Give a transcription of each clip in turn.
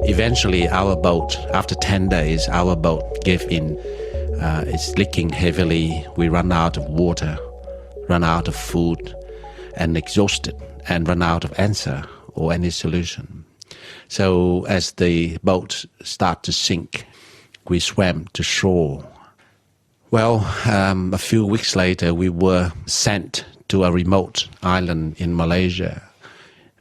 Eventually, our boat, after 10 days, our boat gave in. It's leaking heavily. We run out of water, run out of food, and exhausted, and run out of answer or any solution. So as the boat started to sink, we swam to shore. Well, a few weeks later, we were sent to a remote island in Malaysia.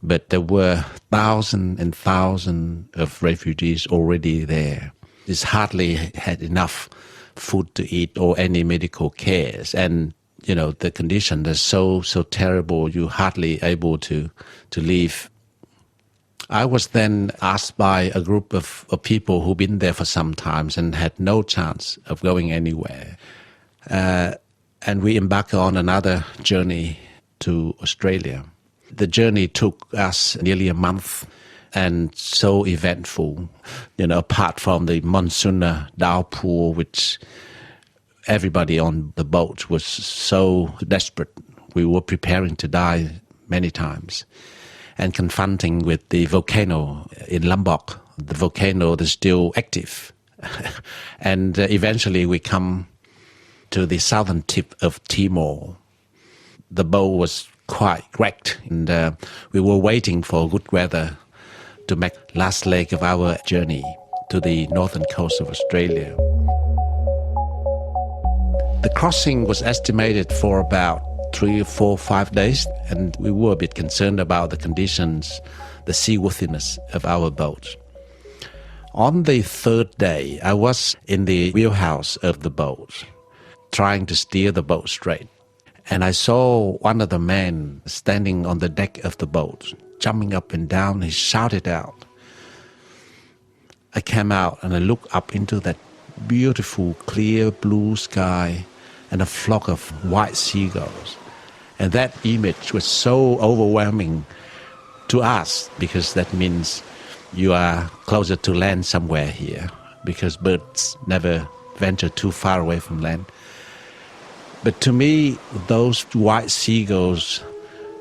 But there were thousands and thousands of refugees already there. It's hardly had enough food to eat or any medical cares. And, you know, the conditions are so terrible, you're hardly able to leave. I was then asked by a group of people who've been there for some time and had no chance of going anywhere. And we embarked on another journey to Australia. The journey took us nearly a month and so eventful, you know, apart from the monsoon downpour, which everybody on the boat was so desperate. We were preparing to die many times. And confronting with the volcano in Lombok, the volcano is still active. And eventually we come to the southern tip of Timor. The boat was quite wrecked, and we were waiting for good weather to make last leg of our journey to the northern coast of Australia. The crossing was estimated for about 3 or 4 or 5 days, and we were a bit concerned about the conditions, the seaworthiness of our boat. On the third day, I was in the wheelhouse of the boat, trying to steer the boat straight. And I saw one of the men standing on the deck of the boat, jumping up and down. He shouted out. I came out and I looked up into that beautiful, clear blue sky and a flock of white seagulls. And that image was so overwhelming to us, because that means you are closer to land somewhere here, because birds never venture too far away from land. But to me, those white seagulls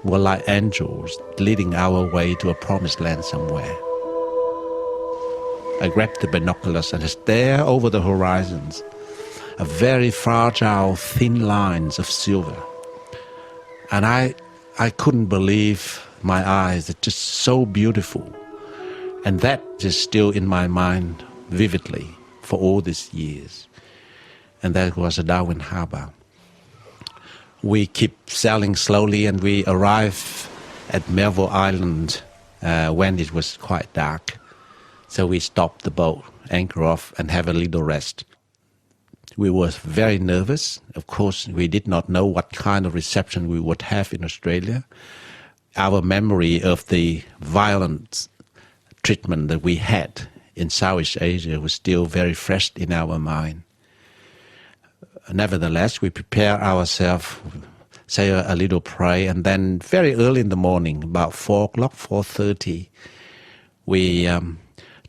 were like angels leading our way to a promised land somewhere. I grabbed the binoculars and stared over the horizons, a very fragile, thin lines of silver. And I couldn't believe my eyes. It's just so beautiful. And that is still in my mind vividly for all these years. And that was Darwin Harbour. We keep sailing slowly, and we arrive at Melville Island when it was quite dark. So we stopped the boat, anchor off, and have a little rest. We were very nervous. Of course, we did not know what kind of reception we would have in Australia. Our memory of the violent treatment that we had in Southeast Asia was still very fresh in our mind. Nevertheless, we prepare ourselves, say a little prayer, and then very early in the morning, about 4 o'clock, 4:30, we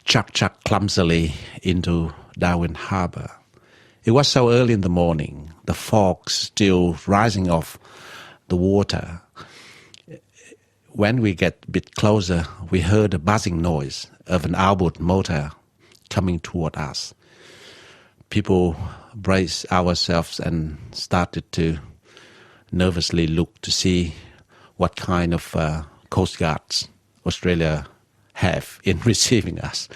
chuck clumsily into Darwin Harbour. It was so early in the morning, the fog still rising off the water. When we get a bit closer, we heard a buzzing noise of an outboard motor coming toward us. People braced ourselves and started to nervously look to see what kind of Coast Guards Australia have in receiving us.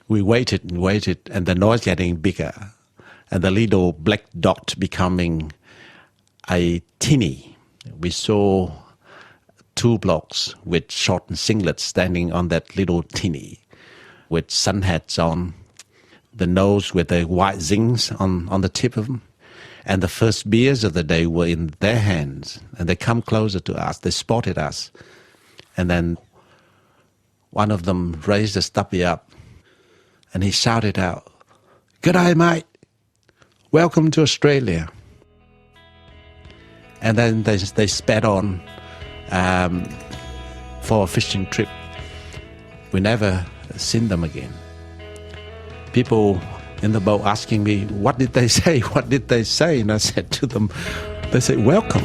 We waited and waited, and the noise getting bigger, and the little black dot becoming a tinny. We saw 2 blokes with shortened singlets standing on that little tinny with sun hats on, the nose with the white zings on the tip of them. And the first beers of the day were in their hands. And they come closer to us. They spotted us. And then one of them raised a stubby up and he shouted out, "G'day, mate. Welcome to Australia." And then they sped on for a fishing trip. We never seen them again. People in the boat asking me, "What did they say? What did they say?" And I said to them, they said, "Welcome."